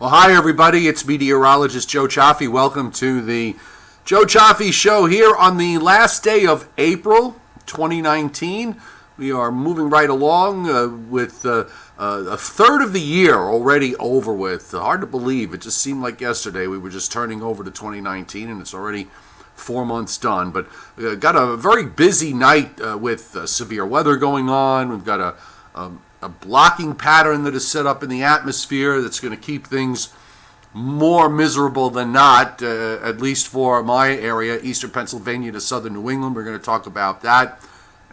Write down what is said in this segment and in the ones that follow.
Well, hi, everybody. It's meteorologist Joe Cioffi. Welcome to the Joe Cioffi Show here on the last day of April 2019. We are moving right along with a third of the year already over with. Hard to believe. It just seemed like yesterday we were just turning over to 2019, and it's already 4 months done. But got a very busy night with severe weather going on. We've got a blocking pattern that is set up in the atmosphere that's going to keep things more miserable than not, at least for my area, eastern Pennsylvania to southern New England. We're going to talk about that.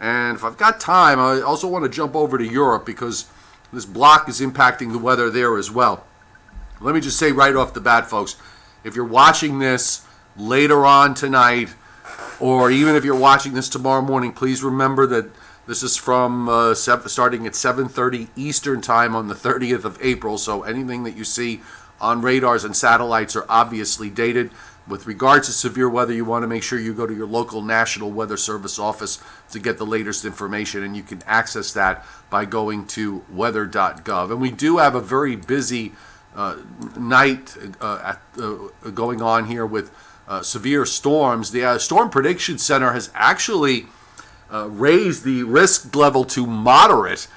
And if I've got time, I also want to jump over to Europe because this block is impacting the weather there as well. Let me just say right off the bat, folks, if you're watching this later on tonight, or even if you're watching this tomorrow morning, please remember that this is from starting at 7:30 Eastern Time on the 30th of April, so anything that you see on radars and satellites are obviously dated. With regards to severe weather, you want to make sure you go to your local National Weather Service office to get the latest information, and you can access that by going to weather.gov. And we do have a very busy night going on here with severe storms. The Storm Prediction Center has actually raised the risk level to moderate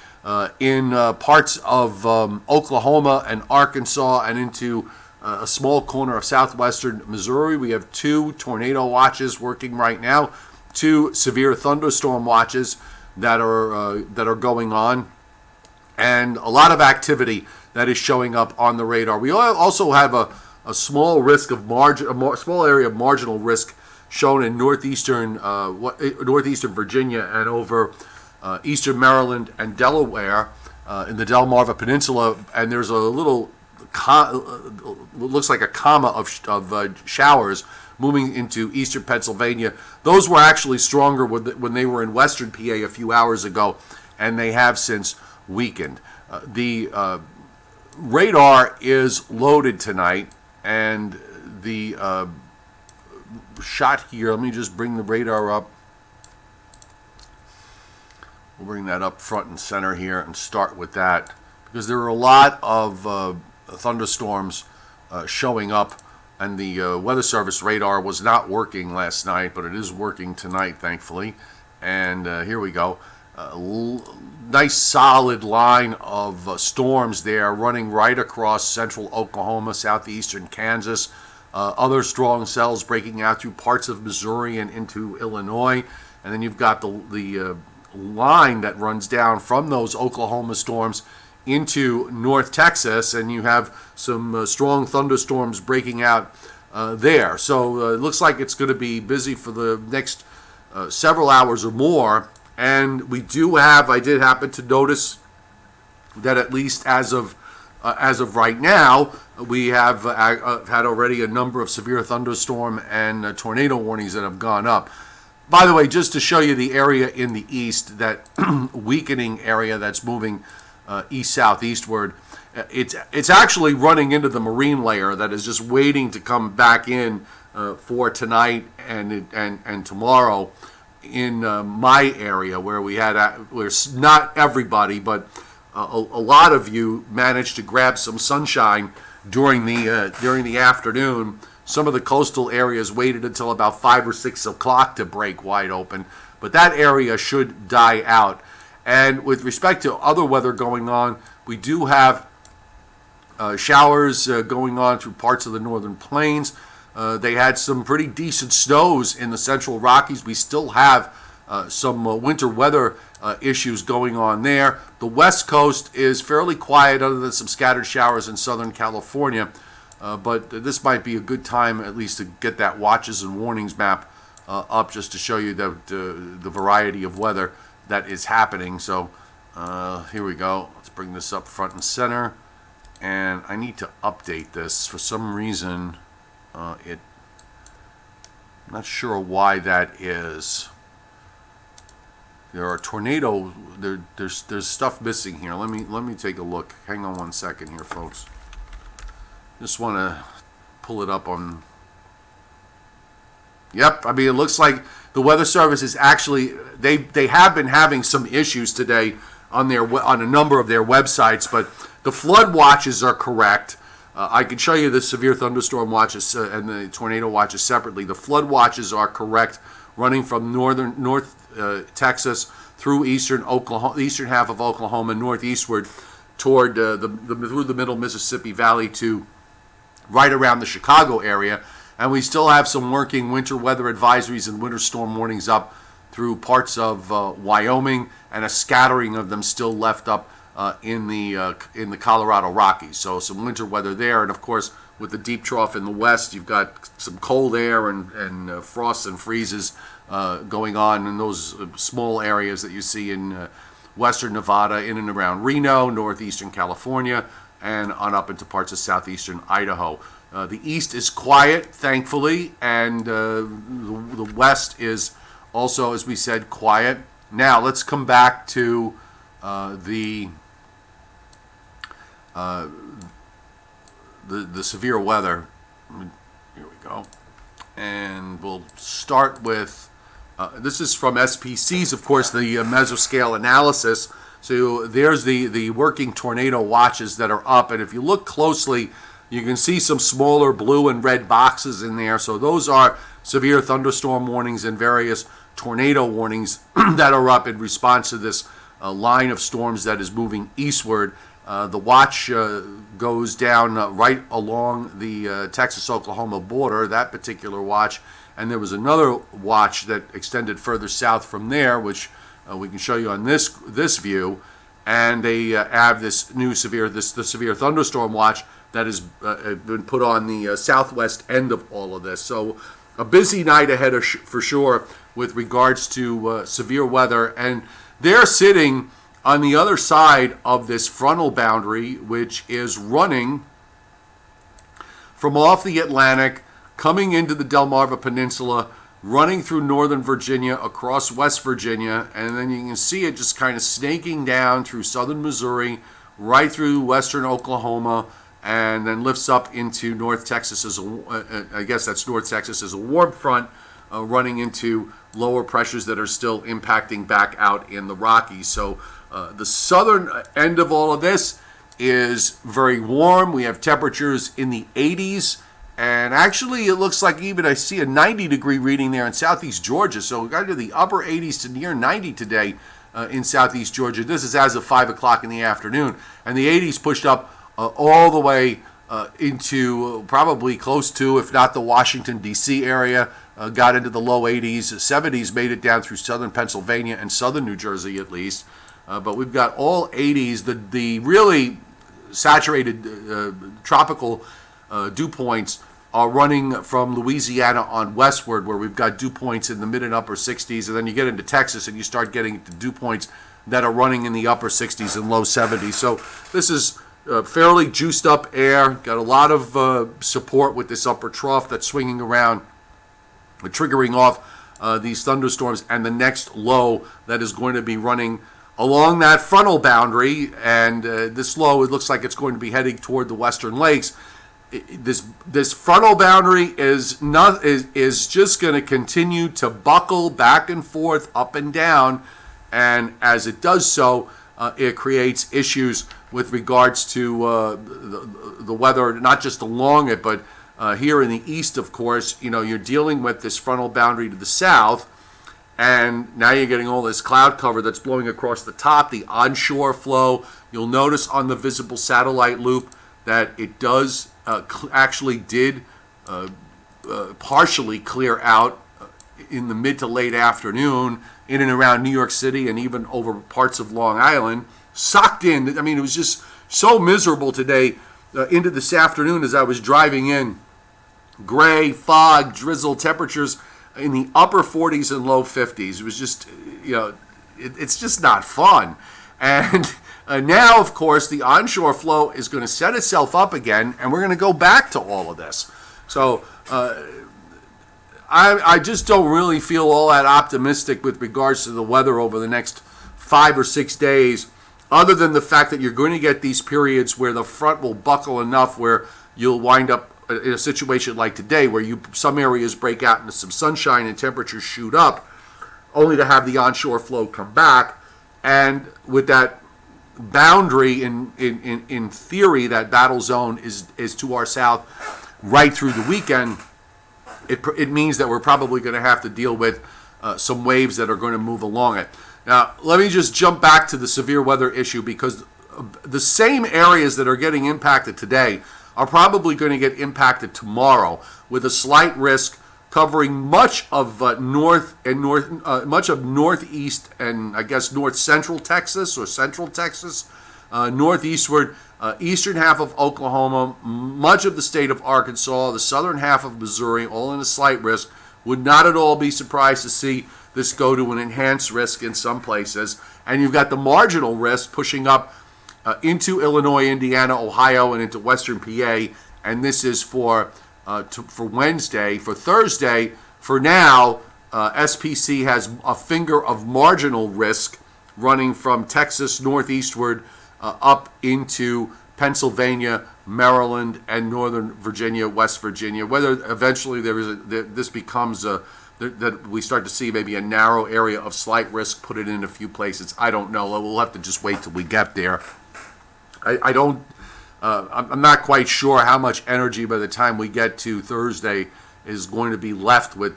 in parts of Oklahoma and Arkansas and into a small corner of southwestern Missouri. We have 2 tornado watches working right now, 2 severe thunderstorm watches that are going on, and a lot of activity that is showing up on the radar. We also have a small risk of small area of marginal risk shown in northeastern Virginia and over eastern Maryland and Delaware in the Delmarva Peninsula, and there's a little looks like a comma of showers moving into eastern Pennsylvania. Those were actually stronger when they were in western PA a few hours ago, and they have since weakened. The radar is loaded tonight, and the shot here, let me just bring the radar up. We'll bring that up front and center here and start with that, because there are a lot of thunderstorms showing up, and the Weather Service radar was not working last night, but it is working tonight, thankfully. And here we go. Nice solid line of storms there running right across central Oklahoma, southeastern Kansas. Other strong cells breaking out through parts of Missouri and into Illinois. And then you've got the line that runs down from those Oklahoma storms into North Texas, and you have some strong thunderstorms breaking out there. So it looks like it's going to be busy for the next several hours or more. And we do have, I did happen to notice that at least as of right now, we have had already a number of severe thunderstorm and tornado warnings that have gone up. By the way, just to show you the area in the east, that weakening area that's moving east-southeastward, it's actually running into the marine layer that is just waiting to come back in for tonight and tomorrow in my area, where where not everybody, but a lot of you managed to grab some sunshine during the afternoon. Some of the coastal areas waited until about 5 or 6 o'clock to break wide open, but that area should die out. And with respect to other weather going on, we do have showers going on through parts of the northern plains. They had some pretty decent snows in the central Rockies. We still have some winter weather issues going on there. The West Coast is fairly quiet other than some scattered showers in Southern California. But this might be a good time at least to get that watches and warnings map up, just to show you the variety of weather that is happening. So here we go. Let's bring this up front and center. And I need to update this. For some reason, I'm not sure why that is. There are tornadoes. There's stuff missing here. Let me take a look. Hang on 1 second here, folks. Just want to pull it up on. Yep, I mean, it looks like the Weather Service is actually, they have been having some issues today on a number of their websites, but the flood watches are correct. I can show you the severe thunderstorm watches and the tornado watches separately. The flood watches are correct, running from north Texas through eastern Oklahoma, eastern half of Oklahoma, northeastward toward through the middle Mississippi Valley to right around the Chicago area. And we still have some working winter weather advisories and winter storm warnings up through parts of Wyoming, and a scattering of them still left up in the Colorado Rockies. So some winter weather there, and of course with the deep trough in the west, you've got some cold air and frosts and freezes going on in those small areas that you see in western Nevada, in and around Reno, northeastern California, and on up into parts of southeastern Idaho. The east is quiet, thankfully, and the west is also, as we said, quiet. Now let's come back to the severe weather. Here we go, and we'll start with this is from SPC's, of course, the mesoscale analysis. So there's the working tornado watches that are up, and if you look closely, you can see some smaller blue and red boxes in there. So those are severe thunderstorm warnings and various tornado warnings that are up in response to this line of storms that is moving eastward. The watch goes down right along the Texas-Oklahoma border, that particular watch. And there was another watch that extended further south from there, which we can show you on this view. And they have this new the severe thunderstorm watch that has been put on the southwest end of all of this. So a busy night ahead for sure with regards to severe weather. And they're sitting on the other side of this frontal boundary, which is running from off the Atlantic, coming into the Delmarva Peninsula, running through northern Virginia, across West Virginia, and then you can see it just kind of snaking down through southern Missouri, right through western Oklahoma, and then lifts up into North Texas as I guess that's North Texas as a warm front, running into lower pressures that are still impacting back out in the Rockies. So the southern end of all of this is very warm. We have temperatures in the 80s. And actually, it looks like even I see a 90-degree reading there in southeast Georgia. So we got to the upper 80s to near 90 today in southeast Georgia. This is as of 5 o'clock in the afternoon. And the 80s pushed up all the way into probably close to, if not the Washington, D.C. area. Got into the low 80s. 70s made it down through southern Pennsylvania and southern New Jersey at least. But we've got all 80s. The really saturated tropical dew points are running from Louisiana on westward, where we've got dew points in the mid and upper 60s, and then you get into Texas and you start getting to dew points that are running in the upper 60s and low 70s. So this is fairly juiced up air, got a lot of support with this upper trough that's swinging around, triggering off these thunderstorms, and the next low that is going to be running along that frontal boundary, and this low, it looks like it's going to be heading toward the western lakes. This frontal boundary is just going to continue to buckle back and forth, up and down, and as it does so, it creates issues with regards to the weather, not just along it, but here in the east, of course. You know, you're dealing with this frontal boundary to the south, and now you're getting all this cloud cover that's blowing across the top, the onshore flow. You'll notice on the visible satellite loop that it does actually did partially clear out in the mid to late afternoon in and around New York City and even over parts of Long Island. Socked in. I mean, it was just so miserable today into this afternoon as I was driving in. Gray, fog, drizzle, temperatures in the upper 40s and low 50s. It was just, it's just not fun. And now, of course, the onshore flow is going to set itself up again, and we're going to go back to all of this. So I just don't really feel all that optimistic with regards to the weather over the next 5 or 6 days, other than the fact that you're going to get these periods where the front will buckle enough where you'll wind up in a situation like today where some areas break out into some sunshine and temperatures shoot up, only to have the onshore flow come back. And with that boundary in theory, that battle zone is to our south right through the weekend, it means that we're probably going to have to deal with some waves that are going to move along it. Now, let me just jump back to the severe weather issue, because the same areas that are getting impacted today are probably going to get impacted tomorrow, with a slight risk covering much of much of northeast and I guess north central Texas or central Texas, northeastward, eastern half of Oklahoma, much of the state of Arkansas, the southern half of Missouri, all in a slight risk. Would not at all be surprised to see this go to an enhanced risk in some places. And you've got the marginal risk pushing up into Illinois, Indiana, Ohio, and into western PA. And this is for Wednesday. For Thursday, for now, SPC has a finger of marginal risk running from Texas northeastward up into Pennsylvania, Maryland, and Northern Virginia, West Virginia. Whether eventually this becomes that we start to see maybe a narrow area of slight risk, put it in a few places, I don't know. We'll have to just wait till we get there. I'm not quite sure how much energy by the time we get to Thursday is going to be left with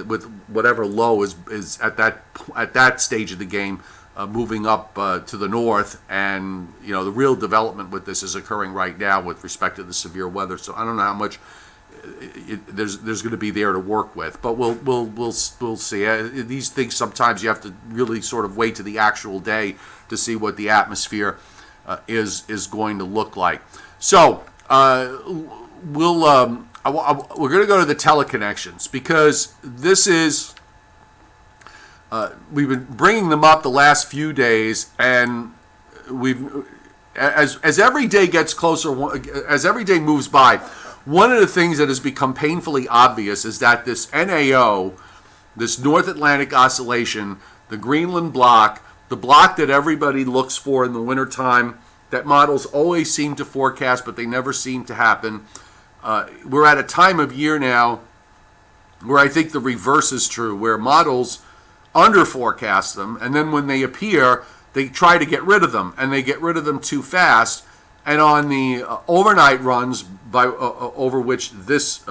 with whatever low is at that stage of the game. Moving up to the north, and the real development with this is occurring right now with respect to the severe weather. So I don't know how much there's going to be there to work with, but we'll see. These things sometimes you have to really sort of wait to the actual day to see what the atmosphere is going to look like. So we're going to go to the teleconnections, because this is. We've been bringing them up the last few days, and as every day gets closer, as every day moves by, one of the things that has become painfully obvious is that this NAO, this North Atlantic Oscillation, the Greenland block, the block that everybody looks for in the wintertime, that models always seem to forecast, but they never seem to happen. We're at a time of year now where I think the reverse is true, where models under forecast them, and then when they appear, they try to get rid of them, and they get rid of them too fast. And on the overnight runs over which this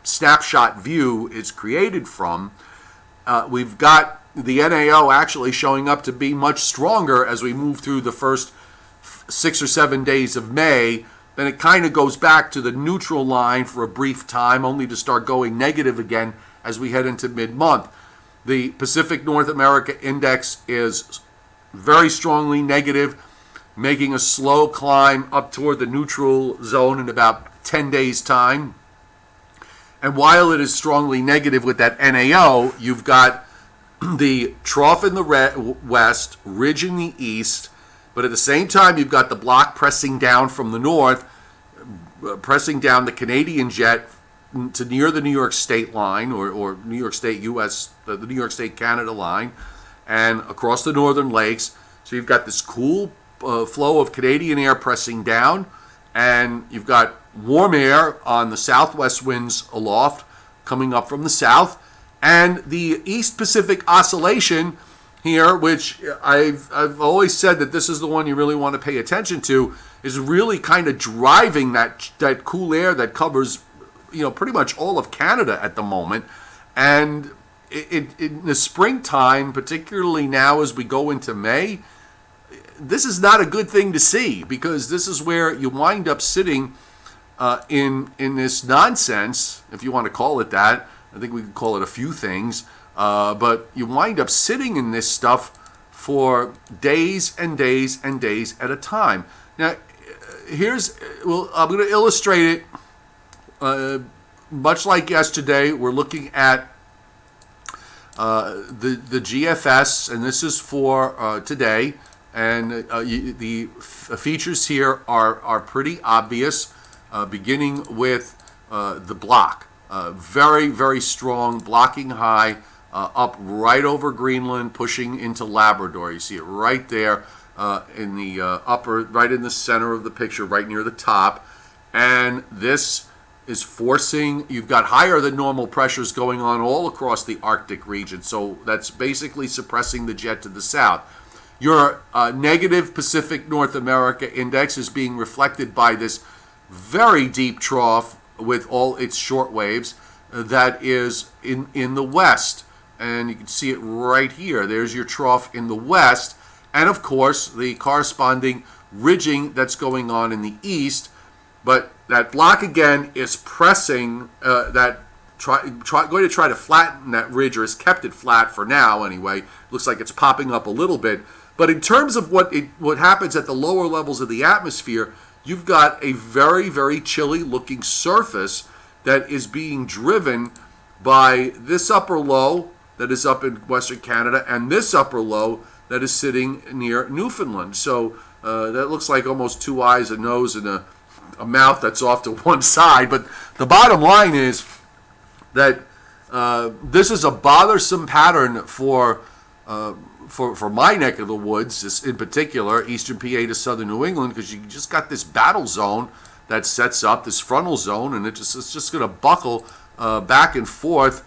snapshot view is created from, we've got the NAO actually showing up to be much stronger as we move through the first 6 or 7 days of May. Then it kind of goes back to the neutral line for a brief time, only to start going negative again as we head into mid-month. The Pacific North America Index is very strongly negative, making a slow climb up toward the neutral zone in about 10 days' time. And while it is strongly negative with that NAO, you've got the trough in the west, ridge in the east, but at the same time, you've got the block pressing down from the north, pressing down the Canadian jet to near the New York State line, or New York State U.S., the New York State Canada line, and across the northern lakes. So you've got this cool flow of Canadian air pressing down, and you've got warm air on the southwest winds aloft coming up from the south, and the East Pacific Oscillation here, which I've always said that this is the one you really want to pay attention to, is really kind of driving that cool air that covers pretty much all of Canada at the moment. And in the springtime, particularly now as we go into May, this is not a good thing to see, because this is where you wind up sitting in this nonsense, if you want to call it that. I think we could call it a few things, but you wind up sitting in this stuff for days and days and days at a time. Now, I'm going to illustrate it. Much like yesterday, we're looking at the GFS, and this is for today. And the features here are pretty obvious, beginning with the block. Very, very strong blocking high up right over Greenland, pushing into Labrador. You see it right there in the upper, right in the center of the picture, right near the top. And this is forcing, you've got higher than normal pressures going on all across the Arctic region. So that's basically suppressing the jet to the south. Your negative Pacific North America index is being reflected by this very deep trough with all its short waves that is in the west. And you can see it right here. There's your trough in the west. And of course, the corresponding ridging that's going on in the east. But that block again is pressing going to try to flatten that ridge, or has kept it flat for now anyway. Looks like it's popping up a little bit. But in terms of what happens at the lower levels of the atmosphere, you've got a very, very chilly looking surface that is being driven by this upper low that is up in Western Canada and this upper low that is sitting near Newfoundland. So that looks like almost two eyes, a nose, and a mouth that's off to one side. But the bottom line is that this is a bothersome pattern for my neck of the woods, in particular, eastern PA to southern New England, because you just got this battle zone that sets up, this frontal zone, and it's just going to buckle back and forth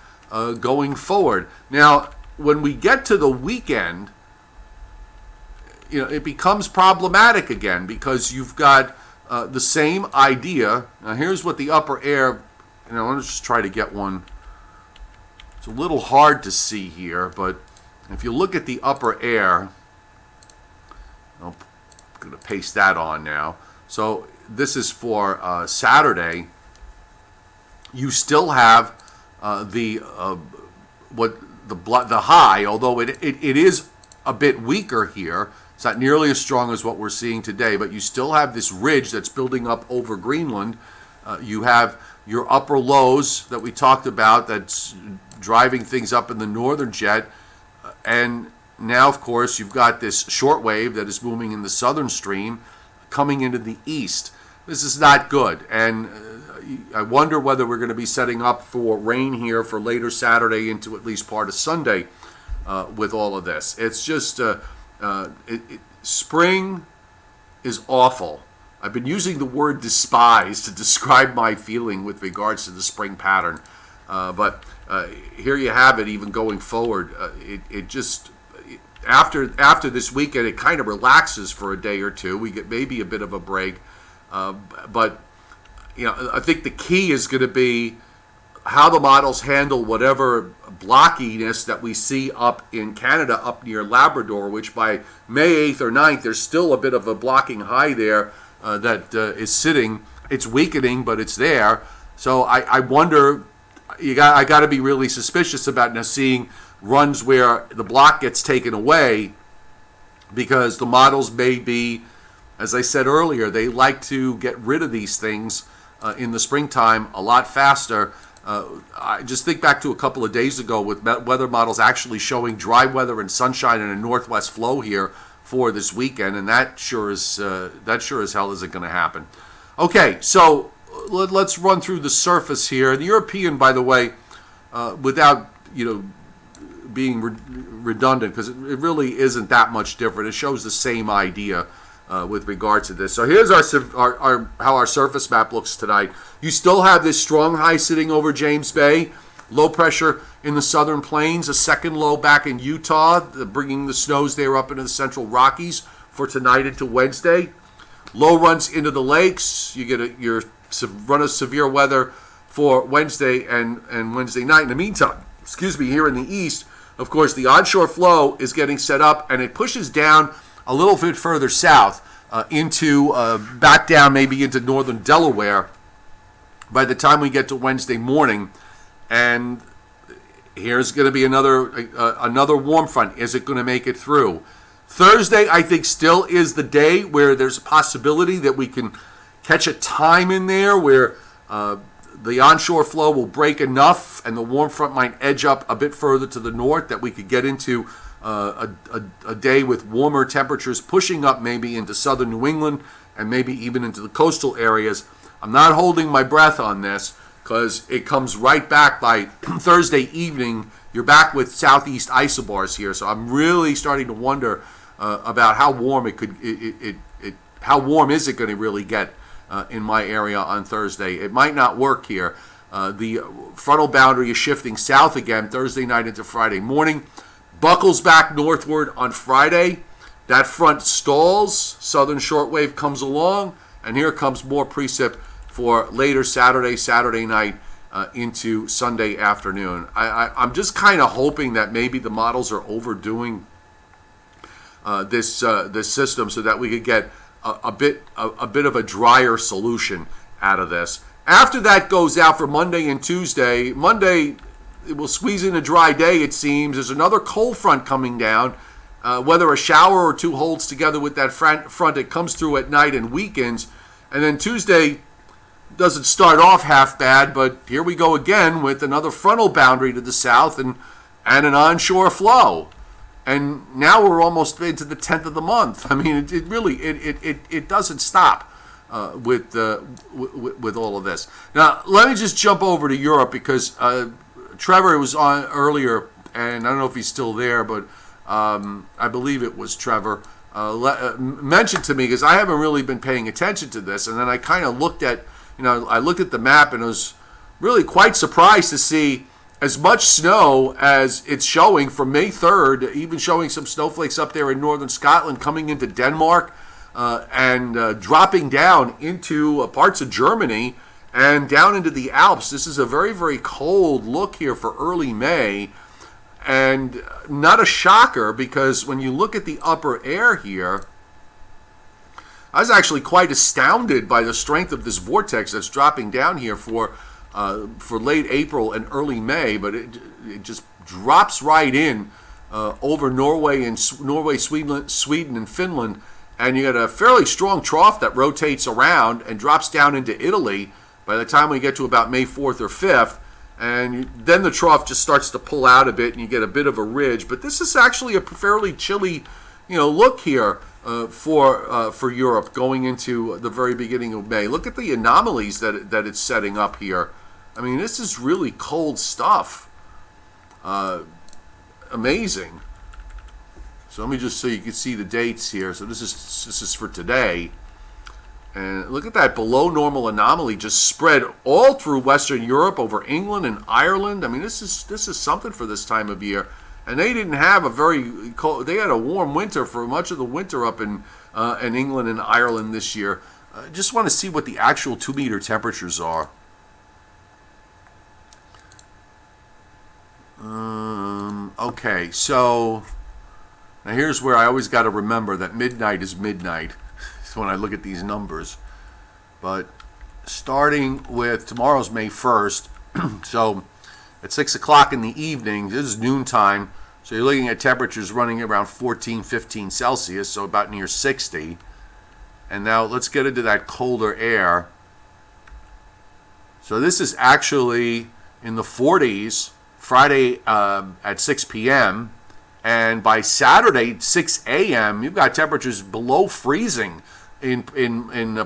going forward. Now, when we get to the weekend, it becomes problematic again, because you've got the same idea. Now, here's what the upper air, let me just try to get one. It's a little hard to see here, but if you look at the upper air, I'm going to paste that on now. So this is for Saturday. You still have the high, although it is a bit weaker here. It's not nearly as strong as what we're seeing today, but you still have this ridge that's building up over Greenland. You have your upper lows that we talked about that's driving things up in the northern jet. And now, of course, you've got this short wave that is moving in the southern stream coming into the east. This is not good. And I wonder whether we're going to be setting up for rain here for later Saturday into at least part of Sunday with all of this. It's just spring is awful. I've been using the word despise to describe my feeling with regards to the spring pattern. But here you have it, even going forward. It just, after this weekend, it kind of relaxes for a day or two. We get maybe a bit of a break. But, I think the key is going to be how the models handle whatever blockiness that we see up in Canada, up near Labrador, which by May 8th or 9th, there's still a bit of a blocking high there that is sitting. It's weakening, but it's there. So I wonder, I got to be really suspicious about now seeing runs where the block gets taken away, because the models may be, as I said earlier, they like to get rid of these things in the springtime a lot faster. I just think back to a couple of days ago with weather models actually showing dry weather and sunshine and a northwest flow here for this weekend, and that sure as hell isn't going to happen. Okay, so let's run through the surface here. The European, by the way, without being redundant, because it really isn't that much different. It shows the same idea with regard to this. So here's our how our surface map looks tonight. You still have this strong high sitting over James Bay, low pressure in the southern plains, a second low back in Utah, bringing the snows there up into the central Rockies for tonight into Wednesday. Low runs into the lakes. You get your run of severe weather for Wednesday and Wednesday night. In the meantime, here in the east, of course, the onshore flow is getting set up, and it pushes down a little bit further south into back down maybe into northern Delaware by the time we get to Wednesday morning. And here's going to be another warm front. Is it going to make it through? Thursday, I think, still is the day where there's a possibility that we can catch a time in there where the onshore flow will break enough and the warm front might edge up a bit further to the north that we could get into a day with warmer temperatures pushing up maybe into southern New England and maybe even into the coastal areas. I'm not holding my breath on this because it comes right back by Thursday evening. You're back with southeast isobars here, so I'm really starting to wonder about how warm how warm is it going to really get in my area on Thursday. It might not work here. The frontal boundary is shifting south again Thursday night into Friday morning. Buckles back northward on Friday, That front stalls, southern shortwave comes along, and here comes more precip for later Saturday night into Sunday afternoon. I'm just kind of hoping that maybe the models are overdoing this system so that we could get a bit of a drier solution out of this. After that goes out for Monday and Tuesday, Monday it will squeeze in a dry day, it seems. There's another cold front coming down. Whether a shower or two holds together with that front, it comes through at night and weekends. And then Tuesday doesn't start off half bad, but here we go again with another frontal boundary to the south and an onshore flow. And now we're almost into the 10th of the month. I mean, it really doesn't stop with all of this. Now, let me just jump over to Europe because Trevor was on earlier, and I don't know if he's still there, but I believe it was Trevor, mentioned to me, because I haven't really been paying attention to this, and then I kind of looked at the map and was really quite surprised to see as much snow as it's showing from May 3rd, even showing some snowflakes up there in northern Scotland coming into Denmark and dropping down into parts of Germany and down into the Alps. This is a very, very cold look here for early May. And not a shocker, because when you look at the upper air here, I was actually quite astounded by the strength of this vortex that's dropping down here for late April and early May. But it just drops right in over Norway, Sweden, and Finland, and you got a fairly strong trough that rotates around and drops down into Italy by the time we get to about May 4th or 5th. And then the trough just starts to pull out a bit, and you get a bit of a ridge. But this is actually a fairly chilly, look here for Europe going into the very beginning of May. Look at the anomalies that it's setting up here. I mean, this is really cold stuff. Amazing. So let me just so you can see the dates here. So this is for today. And look at that below normal anomaly just spread all through Western Europe, over England and Ireland. I mean, this is something for this time of year. And they didn't have a very cold. They had a warm winter for much of the winter up in England and Ireland this year. Just want to see what the actual 2-meter temperatures are. Okay, so now here's where I always got to remember that midnight is midnight when I look at these numbers. But starting with tomorrow's May 1st, so at 6 o'clock in the evening, this is noontime, so you're looking at temperatures running around 14, 15 Celsius, so about near 60. And now let's get into that colder air. So this is actually in the 40s Friday at 6 p.m., and by Saturday, 6 a.m., you've got temperatures below freezing in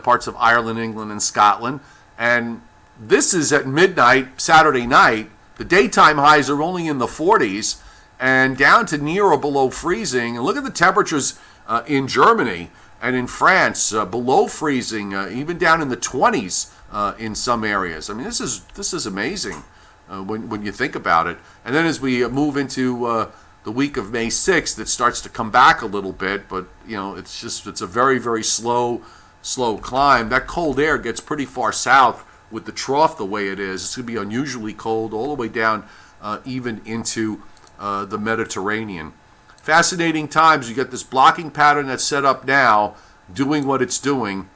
parts of Ireland, England, and Scotland. And this is at midnight, Saturday night. The daytime highs are only in the 40s and down to near or below freezing. And look at the temperatures in Germany and in France, below freezing, even down in the 20s in some areas. I mean, this is amazing when you think about it. And then as we move into the week of May 6th, it starts to come back a little bit, but it's a very, very slow climb. That cold air gets pretty far south with the trough the way it is. It's going to be unusually cold all the way down even into the Mediterranean. Fascinating times. You get this blocking pattern that's set up now doing what it's doing.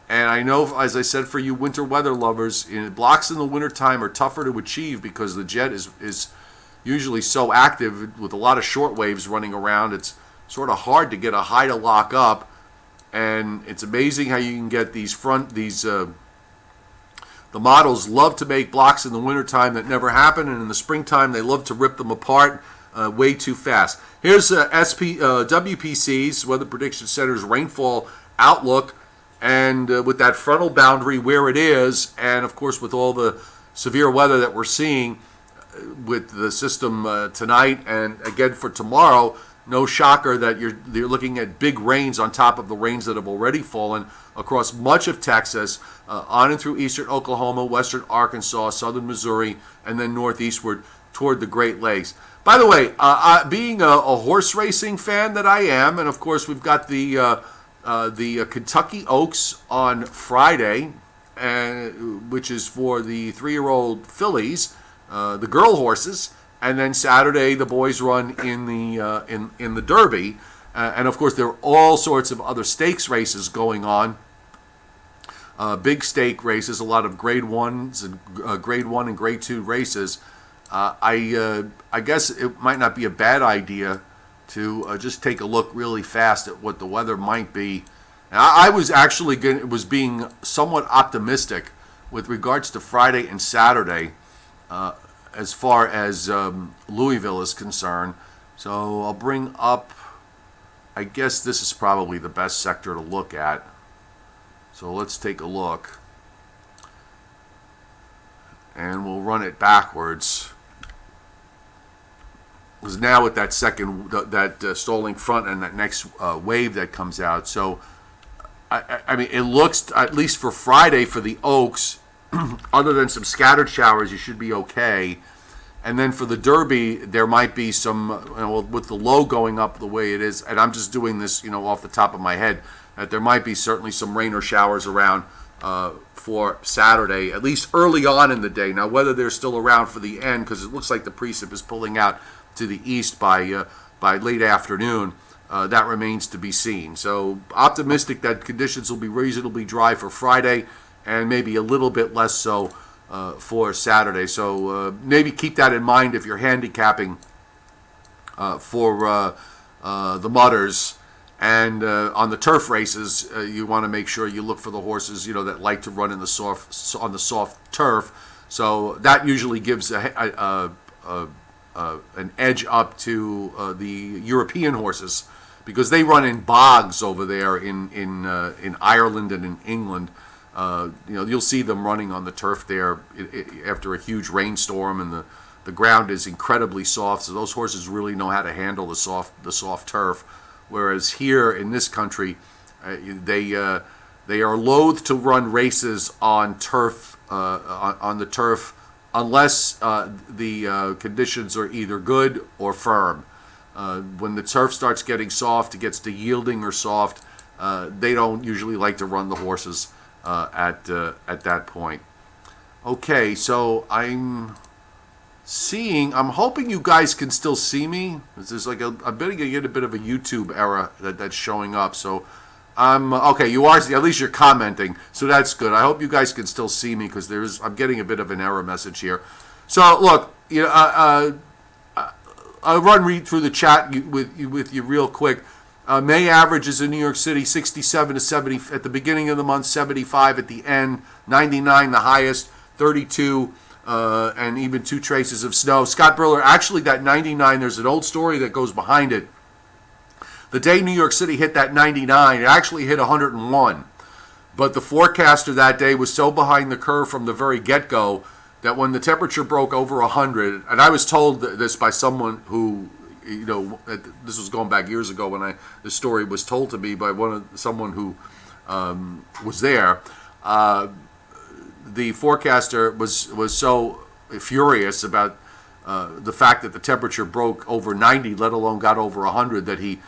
And I know, as I said, for you winter weather lovers, blocks in the wintertime are tougher to achieve because the jet is usually so active with a lot of short waves running around. It's sort of hard to get a high to lock up, and it's amazing how you can get the models love to make blocks in the wintertime that never happen, and in the springtime they love to rip them apart way too fast. Here's WPC's, Weather Prediction Center's rainfall outlook, and with that frontal boundary where it is, and of course with all the severe weather that we're seeing with the system tonight and again for tomorrow, no shocker that you're looking at big rains on top of the rains that have already fallen across much of Texas, on and through eastern Oklahoma, western Arkansas, southern Missouri, and then northeastward toward the Great Lakes. By the way, being a horse racing fan that I am, and of course we've got the Kentucky Oaks on Friday, which is for the 3-year-old fillies, the girl horses, and then Saturday the boys run in the Derby, and of course there are all sorts of other stakes races going on. Big stake races, a lot of Grade 1s and Grade 1 and Grade 2 races. I guess it might not be a bad idea to just take a look really fast at what the weather might be. And I was actually being somewhat optimistic with regards to Friday and Saturday as far as Louisville is concerned. So I'll bring up, I guess this is probably the best sector to look at. So let's take a look. And we'll run it backwards. Because now with that second, stalling front and that next wave that comes out. So, I mean, it looks, at least for Friday for the Oaks, other than some scattered showers, you should be okay. And then for the Derby, there might be some, with the low going up the way it is, and I'm just doing this, off the top of my head, that there might be certainly some rain or showers around for Saturday, at least early on in the day. Now, whether they're still around for the end, because it looks like the precip is pulling out to the east by late afternoon, that remains to be seen. So optimistic that conditions will be reasonably dry for Friday, and maybe a little bit less so for Saturday. So maybe keep that in mind if you're handicapping for the mudders. And on the turf races, you want to make sure you look for the horses, that like to run on the soft turf. So that usually gives an edge up to the European horses, because they run in bogs over there in Ireland and in England. You'll see them running on the turf there after a huge rainstorm, and the ground is incredibly soft. So those horses really know how to handle the soft turf. Whereas here in this country, they are loath to run races on turf on the turf unless the conditions are either good or firm. When the turf starts getting soft, it gets to yielding or soft, they don't usually like to run the horses at that point. Okay, so I'm hoping you guys can still see me. There's like I'm betting you get a bit of a YouTube error that's showing up. So okay. You are, at least you're commenting, so that's good. I hope you guys can still see me, because I'm getting a bit of an error message here. So look, I'll read through the chat with you real quick. May averages in New York City 67 to 70 at the beginning of the month, 75 at the end, 99 the highest, 32. And even 2 traces of snow. Scott Briller, actually that 99, there's an old story that goes behind it. The day New York City hit that 99, it actually hit 101. But the forecaster that day was so behind the curve from the very get-go that when the temperature broke over 100, and I was told this by someone who, this was going back years ago when the story was told to me by someone who was there. The forecaster was so furious about the fact that the temperature broke over 90, let alone got over 100, that he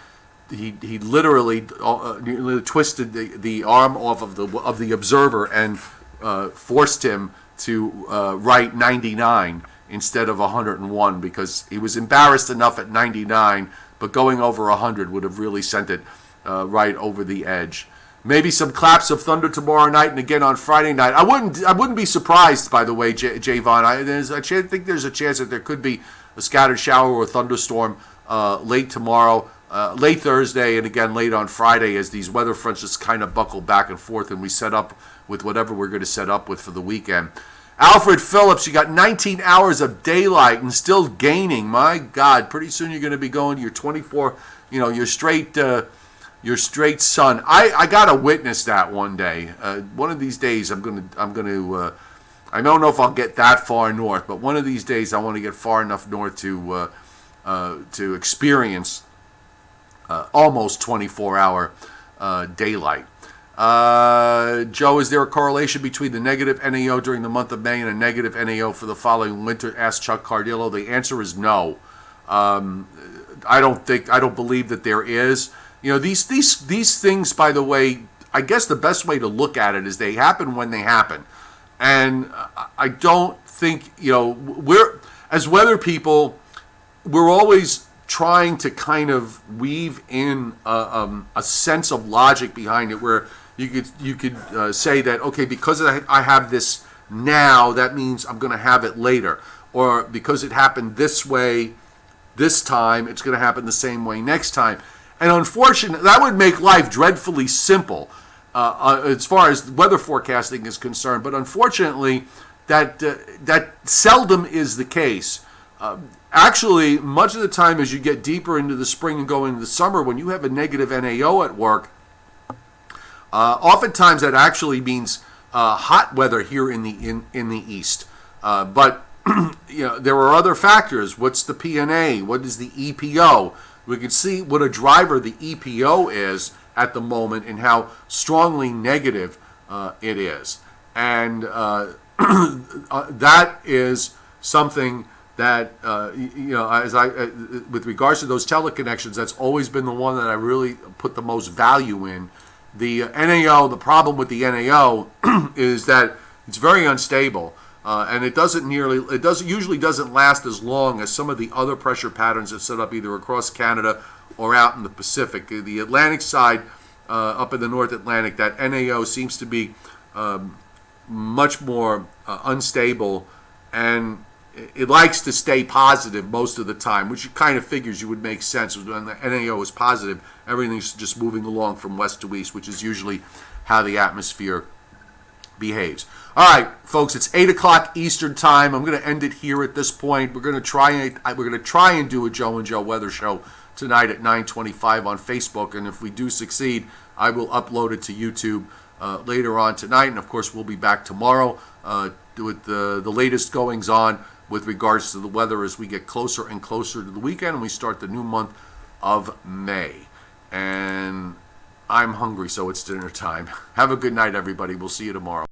literally twisted the arm off of the observer and forced him to write 99 instead of 101, because he was embarrassed enough at 99, but going over 100 would have really sent it right over the edge. Maybe some claps of thunder tomorrow night and again on Friday night. I wouldn't be surprised, by the way, Javon. I think there's a chance that there could be a scattered shower or a thunderstorm late tomorrow, late Thursday, and again late on Friday, as these weather fronts just kind of buckle back and forth, and we set up with whatever we're going to set up with for the weekend. Alfred Phillips, you got 19 hours of daylight and still gaining. My God, pretty soon you're going to be going to your 24, your straight sun. I gotta witness that one day. One of these days, I don't know if I'll get that far north, but one of these days I want to get far enough north to experience almost 24-hour daylight. Joe, is there a correlation between the negative NAO during the month of May and a negative NAO for the following winter? Asked Chuck Cardillo. The answer is no. I don't believe that there is. You know, these things, by the way, I guess the best way to look at it is they happen when they happen. And I don't think, you know, we're, as weather people, we're always trying to kind of weave in a sense of logic behind it, where you could say that, okay, because I have this now, that means I'm going to have it later, or because it happened this way this time, it's going to happen the same way next time. And unfortunately, that would make life dreadfully simple as far as weather forecasting is concerned. But unfortunately, that seldom is the case. Actually, much of the time as you get deeper into the spring and go into the summer, when you have a negative NAO at work, oftentimes that actually means hot weather here in the east. But you know, there are other factors. What's the PNA? What is the EPO? We can see what a driver the EPO is at the moment and how strongly negative it is. And that is something that, you know, with regards to those teleconnections, that's always been the one that I really put the most value in. The NAO, the problem with the NAO is that it's very unstable. And it usually doesn't last as long as some of the other pressure patterns that set up either across Canada or out in the Pacific. The Atlantic side, up in the North Atlantic, that NAO seems to be much more unstable, and it likes to stay positive most of the time, which kind of figures you would make sense. When the NAO is positive, everything's just moving along from west to east, which is usually how the atmosphere behaves. All right, folks, it's 8 o'clock Eastern time. I'm going to end it here at this point. We're going to try and do a Joe and Joe weather show tonight at 9:25 on Facebook, and if we do succeed, I will upload it to YouTube later on tonight. And of course, we'll be back tomorrow with the latest goings on with regards to the weather as we get closer and closer to the weekend and we start the new month of May. And I'm hungry, so it's dinner time. Have a good night, everybody. We'll see you tomorrow.